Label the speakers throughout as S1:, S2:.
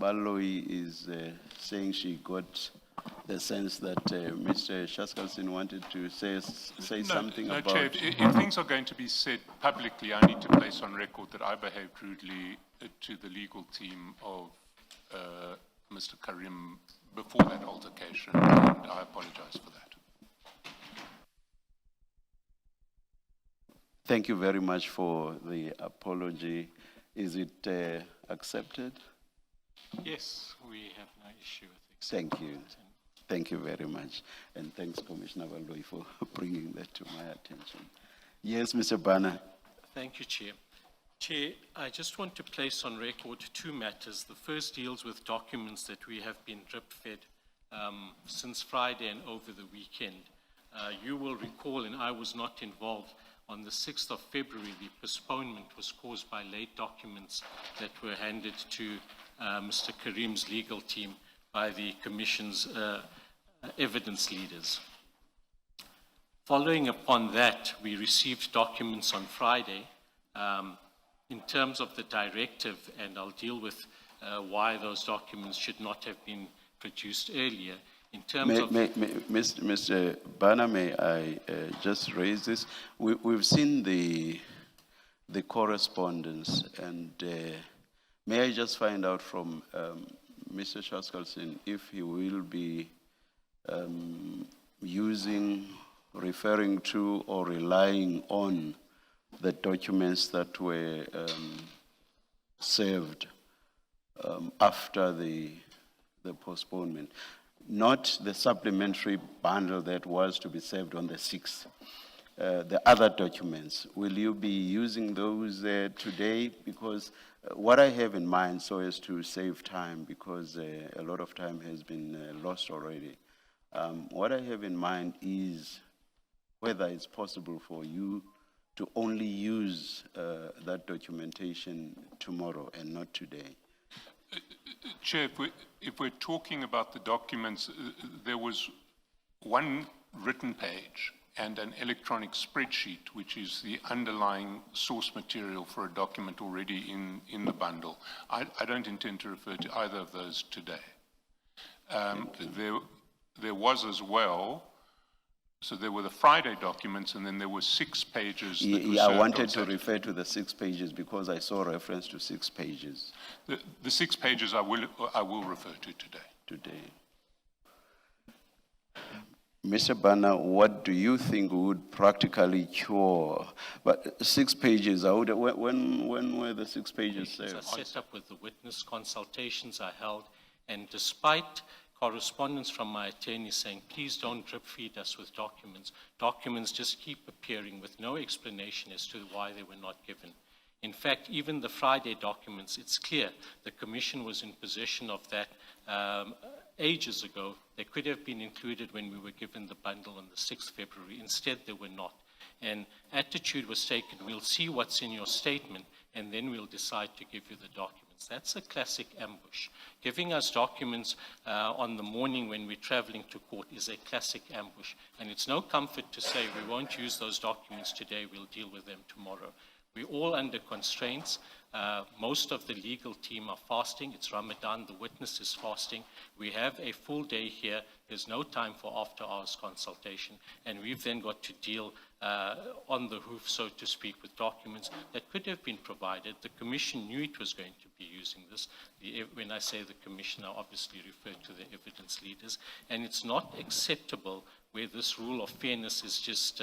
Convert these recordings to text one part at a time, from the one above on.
S1: Valoy is saying she got the sense that Mr. Shaskalson wanted to say something about...
S2: Chair, if things are going to be said publicly, I need to place on record that I behaved rudely to the legal team of Mr. Carrim before that altercation, and I apologize for that.
S1: Thank you very much for the apology. Is it accepted?
S3: Yes, we have no issue with accepting.
S1: Thank you. Thank you very much. And thanks, Commissioner Valoy, for bringing that to my attention. Yes, Mr. Bana.
S3: Thank you, Chair. Chair, I just want to place on record two matters. The first deals with documents that we have been drip-fed since Friday and over the weekend. You will recall, and I was not involved, on the 6th of February, the postponement was caused by late documents that were handed to Mr. Carrim's legal team by the Commission's evidence leaders. Following upon that, we received documents on Friday in terms of the directive, and I'll deal with why those documents should not have been produced earlier. In terms of...
S1: Mr. Bana, may I just raise this? We've seen the correspondence, and may I just find out from Mr. Shaskalson if he will be referring to or relying on the documents that were served after the postponement, not the supplementary bundle that was to be served on the 6th. The other documents, will you be using those today? Because what I have in mind, so as to save time, because a lot of time has been lost already, what I have in mind is whether it's possible for you to only use that documentation tomorrow and not today.
S2: Chair, if we're talking about the documents, there was one written page and an electronic spreadsheet, which is the underlying source material for a document already in the bundle. I don't intend to refer to either of those today. There was as well, so there were the Friday documents, and then there were 6 pages.
S1: Yeah, I wanted to refer to the 6 pages because I saw reference to 6 pages.
S2: The 6 pages I will refer to today.
S1: Mr. Bana, what do you think would practically cure? But 6 pages, when were the 6 pages served?
S3: I set up with the witness, consultations I held, and despite correspondence from my attorney saying, please don't drip feed us with documents, documents just keep appearing with no explanation as to why they were not given. In fact, even the Friday documents, it's clear the Commission was in possession of that ages ago. They could have been included when we were given the bundle on the 6th February. Instead, they were not. And attitude was taken, we'll see what's in your statement, and then we'll decide to give you the documents. That's a classic ambush. Giving us documents on the morning when we're traveling to court is a classic ambush. And it's no comfort to say we won't use those documents today, we'll deal with them tomorrow. We're all under constraints. Most of the legal team are fasting. It's Ramadan. The witness is fasting. We have a full day here. There's no time for after-hours consultation. And we've then got to deal on the hoof, so to speak, with documents that could have been provided. The Commission knew it was going to be using this. When I say the Commission, I obviously refer to the evidence leaders. And it's not acceptable where this rule of fairness is just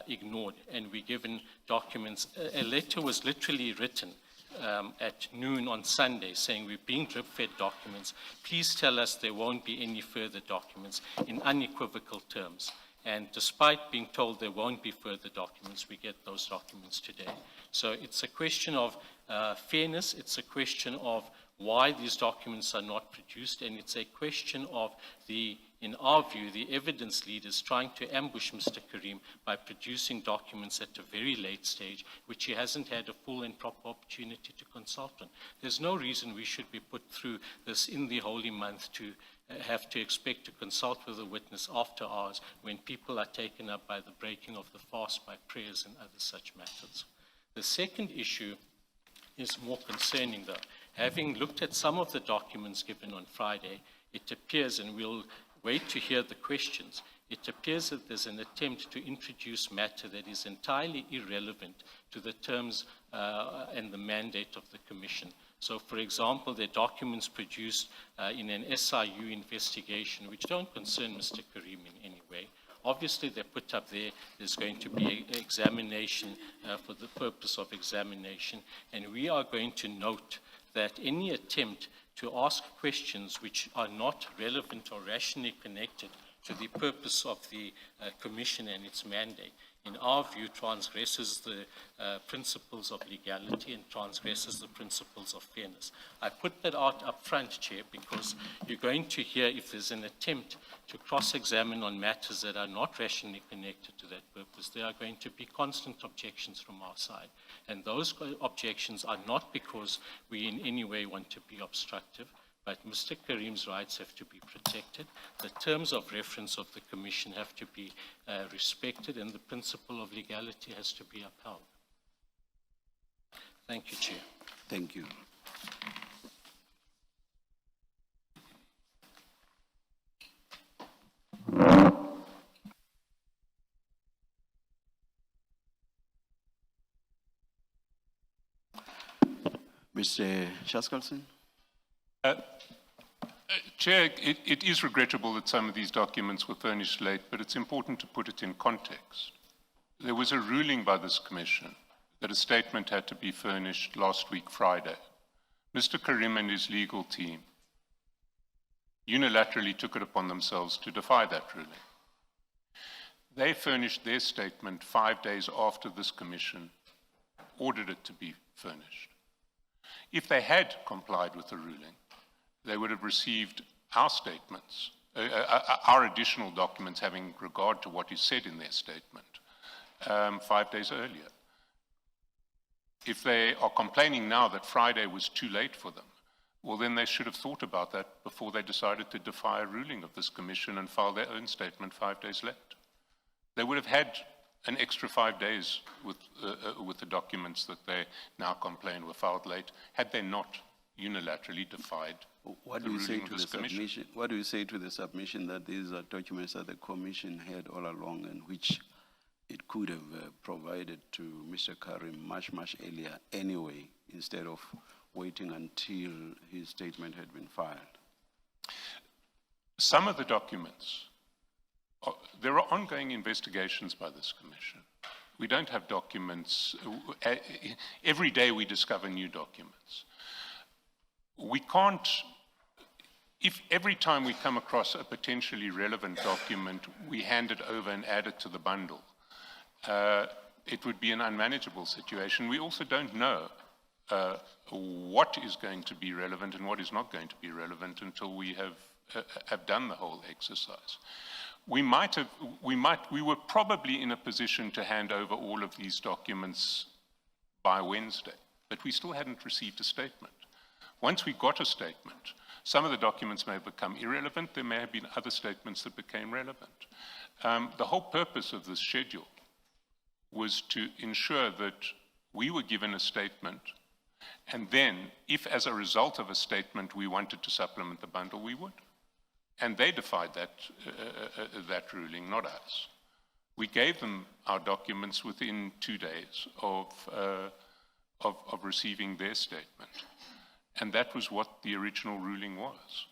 S3: ignored, and we're given documents. A letter was literally written at noon on Sunday saying we're being drip-fed documents. Please tell us there won't be any further documents in unequivocal terms. And despite being told there won't be further documents, we get those documents today. So it's a question of fairness, it's a question of why these documents are not produced, and it's a question of in our view, the evidence leaders trying to ambush Mr. Carrim by producing documents at a very late stage, which he hasn't had a full and proper opportunity to consult on. There's no reason we should be put through this in the holy month to have to expect to consult with a witness after hours when people are taken up by the breaking of the fast, by prayers and other such matters. The second issue is more concerning, though, Having looked at some of the documents given on Friday, it appears, and we'll wait to hear the questions, it appears that there's an attempt to introduce matter that is entirely irrelevant to the terms and the mandate of the Commission. So, for example, there are documents produced in an SIU investigation which don't concern Mr. Carrim in any way. Obviously, they're put up there. There's going to be an examination for the purpose of examination, and we are going to note that any attempt to ask questions which are not relevant or rationally connected to the purpose of the Commission and its mandate, in our view, transgresses the principles of legality and transgresses the principles of fairness. I put that out up front, Chair, because you're going to hear if there's an attempt to cross-examine on matters that are not rationally connected to that purpose, there are going to be constant objections from our side. And those objections are not because we in any way want to be obstructive, but Mr. Carrim's rights have to be protected. The terms of reference of the Commission have to be respected, and the principle of legality has to be upheld. Thank you, Chair.
S1: Thank you. Mr. Shaskalson?
S2: Chair, it is regrettable that some of these documents were furnished late, but it's important to put it in context. There was a ruling by this Commission that a statement had to be furnished last week, Friday. Mr. Carrim and his legal team unilaterally took it upon themselves to defy that ruling. They furnished their statement 5 days after this Commission ordered it to be furnished. If they had complied with the ruling, they would have received our statements, our additional documents having regard to what is said in their statement 5 days earlier. If they are complaining now that Friday was too late for them, well, then they should have thought about that before they decided to defy a ruling of this Commission and file their own statement 5 days late. They would have had an extra 5 days with the documents that they now complain were filed late, had they not unilaterally defied
S1: what
S2: the
S1: do you say
S2: ruling
S1: to
S2: of
S1: the
S2: this Commission.
S1: submission? What do you say to the submission that these are documents that the Commission had all along and which it could have provided to Mr. Carrim much earlier anyway, instead of waiting until his statement had been filed?
S2: Some of the documents, there are ongoing investigations by this Commission. We don't have documents. Every day we discover new documents. We can't, if every time we come across a potentially relevant document, we hand it over and add it to the bundle, it would be an unmanageable situation. We also don't know what is going to be relevant and what is not going to be relevant until we have done the whole exercise. We were probably in a position to hand over all of these documents by Wednesday, but we still hadn't received a statement. Once we got a statement, some of the documents may have become irrelevant. There may have been other statements that became relevant. The whole purpose of this schedule was to ensure that we were given a statement, and then, if as a result of a statement we wanted to supplement the bundle, we would. And they defied that ruling, not us. We gave them our documents within 2 days of receiving their statement. And that was what the original ruling was.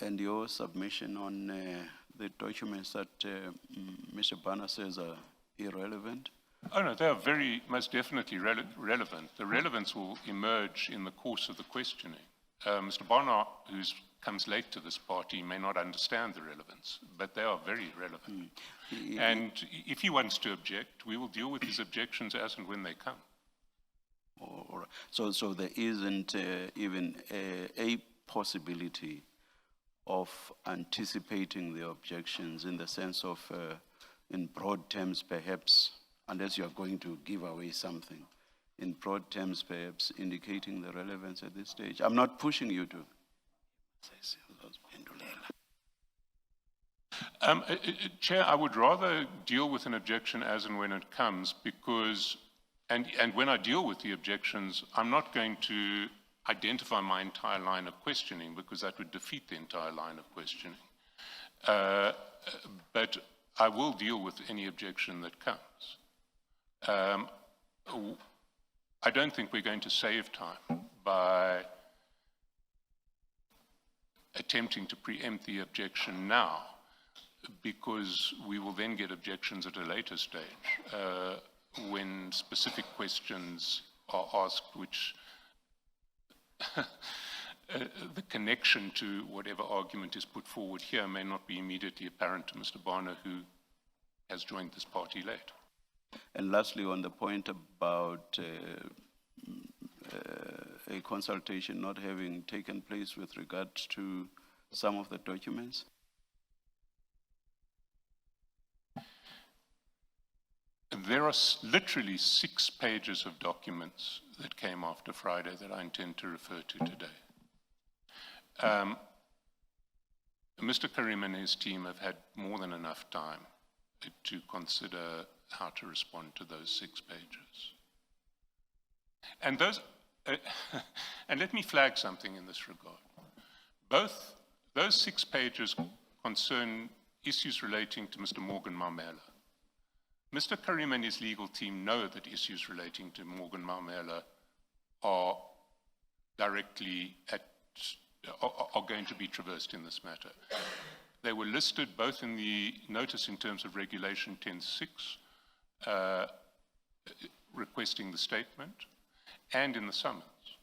S1: And your submission on the documents that Mr. Bana says are irrelevant?
S2: Oh no, they are most definitely relevant. The relevance will emerge in the course of the questioning. Mr. Bana, who comes late to this party, may not understand the relevance, but they are very relevant. And if he wants to object, we will deal with his objections as and when they come.
S1: So there isn't even a possibility of anticipating the objections in the sense of, in broad terms perhaps, unless you are going to give away something, in broad terms perhaps indicating the relevance at this stage. I'm not pushing you to.
S2: Chair, I would rather deal with an objection as and when it comes, because And when I deal with the objections, I'm not going to identify my entire line of questioning, because that would defeat the entire line of questioning. But I will deal with any objection that comes. I don't think we're going to save time by attempting to preempt the objection now, because we will then get objections at a later stage when specific questions are asked, which the connection to whatever argument is put forward here may not be immediately apparent to Mr. Barner, who has joined this party late.
S1: And lastly, on the point about a consultation not having taken place with regard to some of the documents?
S2: There are literally 6 pages of documents that came after Friday that I intend to refer to today. Mr. Carrim and his team have had more than enough time to consider how to respond to those 6 pages. And and let me flag something in this regard. Those 6 pages concern issues relating to Mr. Morgan Mamela. Mr. Carrim and his legal team know that issues relating to Morgan Mamela are directly are going to be traversed in this matter. They were listed both in the notice in terms of Regulation 10.6, requesting the statement, and in the summons.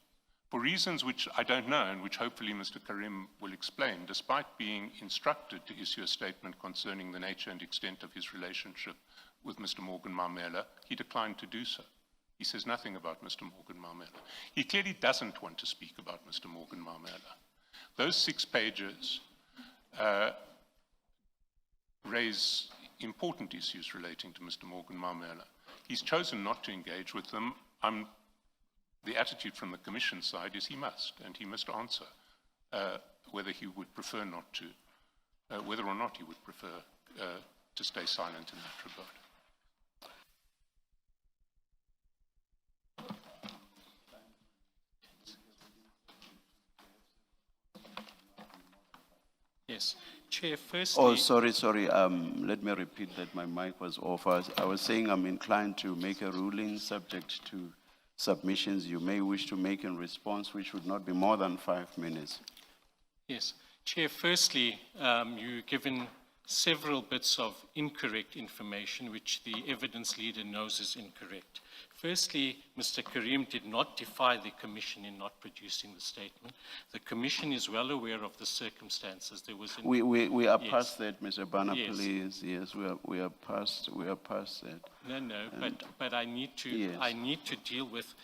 S2: For reasons which I don't know, and which hopefully Mr. Carrim will explain, despite being instructed to issue a statement concerning the nature and extent of his relationship with Mr. Morgan Mamela, he declined to do so. He says nothing about Mr. Morgan Mamela. He clearly doesn't want to speak about Mr. Morgan Mamela. Those 6 pages raise important issues relating to Mr. Morgan Mamela. He's chosen not to engage with them. The attitude from the Commission side is he must, and he must answer whether he would prefer not to, whether or not he would prefer to stay silent in that regard.
S3: Yes. Chair, firstly...
S1: Oh, sorry. Let me repeat that my mic was off. I was saying I'm inclined to make a ruling subject to submissions you may wish to make in response, which would not be more than 5 minutes.
S3: Yes. Chair, firstly, you've given several bits of incorrect information, which the evidence leader knows is incorrect. Firstly, Mr. Carrim did not defy the Commission in not producing the statement. The Commission is well aware of the circumstances. There was
S1: we are past that, Mr. Barner,
S3: yes.
S1: please. Yes, we are past that.
S3: No, but I need to
S1: yes.
S3: I need to deal with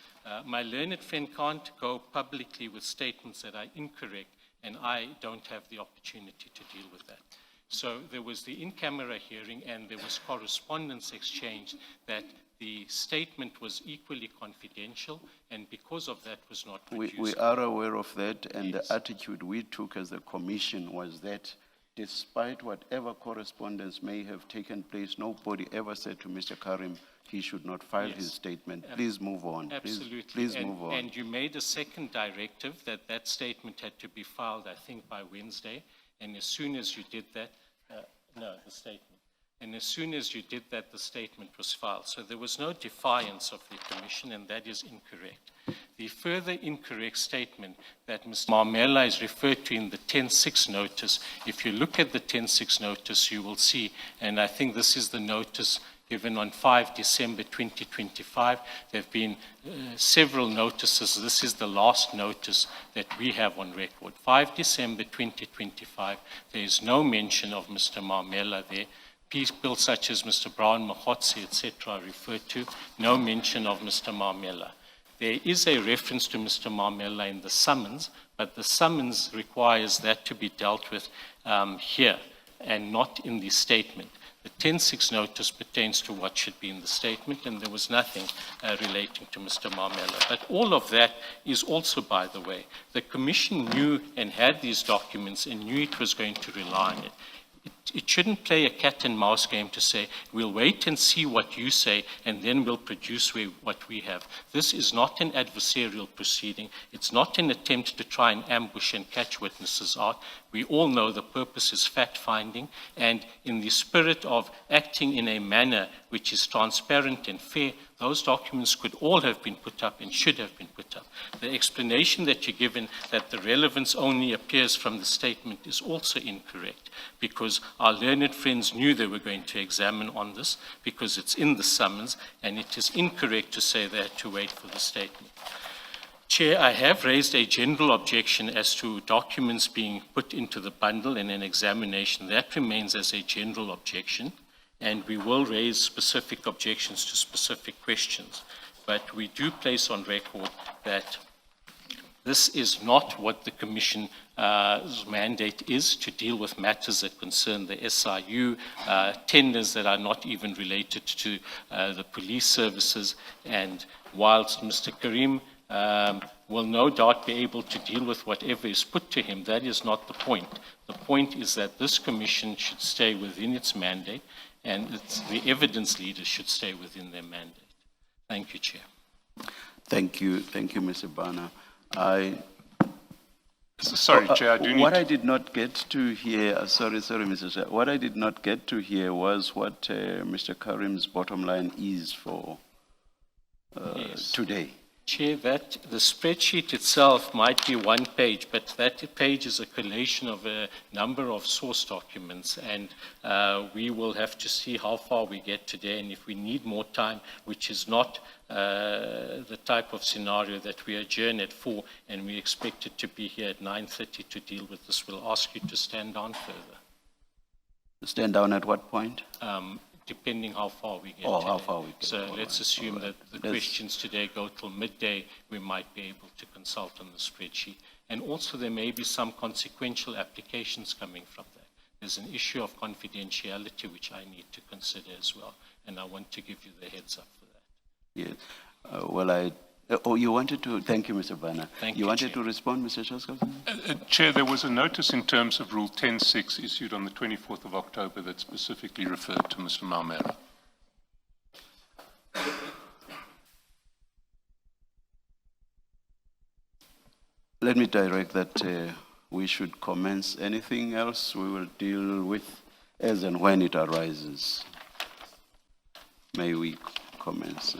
S3: my learned friend can't go publicly with statements that are incorrect, and I don't have the opportunity to deal with that. So there was the in-camera hearing, and there was correspondence exchange that the statement was equally confidential, and because of that was not produced.
S1: We are aware of that, and
S3: yes.
S1: the attitude we took as a commission was that despite whatever correspondence may have taken place, nobody ever said to Mr. Carrim he should not file
S3: yes.
S1: his statement. Please move on.
S3: Absolutely.
S1: Please move on.
S3: And you made a second directive that statement had to be filed, I think, by Wednesday, and as soon as you did that, the statement. And as soon as you did that, the statement was filed. So there was no defiance of the Commission, and that is incorrect. The further incorrect statement that Mr. Mamela is referred to in the 10.6 notice, if you look at the 10.6 notice, you will see, and I think this is the notice given on 5 December 2025. There have been several notices. This is the last notice that we have on record. 5 December 2025, there is no mention of Mr. Mamela there. People such as Mr. Brown, Mahotsi, etc. are referred to, no mention of Mr. Mamela. There is a reference to Mr. Mamela in the summons, but the summons requires that to be dealt with here and not in the statement. The 10.6 notice pertains to what should be in the statement, and there was nothing relating to Mr. Mamela. But all of that is also, by the way, the Commission knew and had these documents and knew it was going to rely on it. It It shouldn't play a cat and mouse game to say, we'll wait and see what you say, and then we'll produce what we have. This is not an adversarial proceeding. It's not an attempt to try and ambush and catch witnesses out. We all know the purpose is fact-finding, and in the spirit of acting in a manner which is transparent and fair, those documents could all have been put up and should have been put up. The explanation that you're given that the relevance only appears from the statement is also incorrect, because our learned friends knew they were going to examine on this, because it's in the summons, and it is incorrect to say they had to wait for the statement. Chair, I have raised a general objection as to documents being put into the bundle in an examination. That remains as a general objection, and we will raise specific objections to specific questions. But we do place on record that this is not what the Commission's mandate is, to deal with matters that concern the SIU, tenders that are not even related to the police services. And whilst Mr. Carrim will no doubt be able to deal with whatever is put to him, that is not the point. The point is that this Commission should stay within its mandate, and the evidence leaders should stay within their mandate. Thank you, Chair.
S1: Thank you, Mr. Bana.
S2: Sorry, Chair, I do need
S1: What I did not get to hear, sorry, Mr. Chair. What I did not get to hear was what Mr. Carrim's bottom line is for
S3: Yes.
S1: today.
S3: Chair, that the spreadsheet itself might be one page, but that page is a collation of a number of source documents, and we will have to see how far we get today, and if we need more time, which is not the type of scenario that we adjourn at 4, and we expect it to be here at 9:30 to deal with this, we'll ask you to stand down further.
S1: Stand down at what point?
S3: Depending how far we get
S1: Oh,
S3: today.
S1: how far we get.
S3: So
S1: All
S3: let's
S1: right,
S3: assume
S1: all right.
S3: that the questions today go till midday, we might be able to consult on the spreadsheet. And also there may be some consequential applications coming from that. There's an issue of confidentiality which I need to consider as well, and I want to give you the heads up for that.
S1: Yes. You wanted to, thank you, Mr. Bana.
S3: Thank
S1: you
S3: you,
S1: wanted
S3: Chair.
S1: to respond, Mr. Chaskov?
S2: Chair, there was a notice in terms of Rule 10.6 issued on the 24th of October that specifically referred to Mr. Maumera.
S1: Let me direct that we should commence. Anything else we will deal with as and when it arises. May we commence?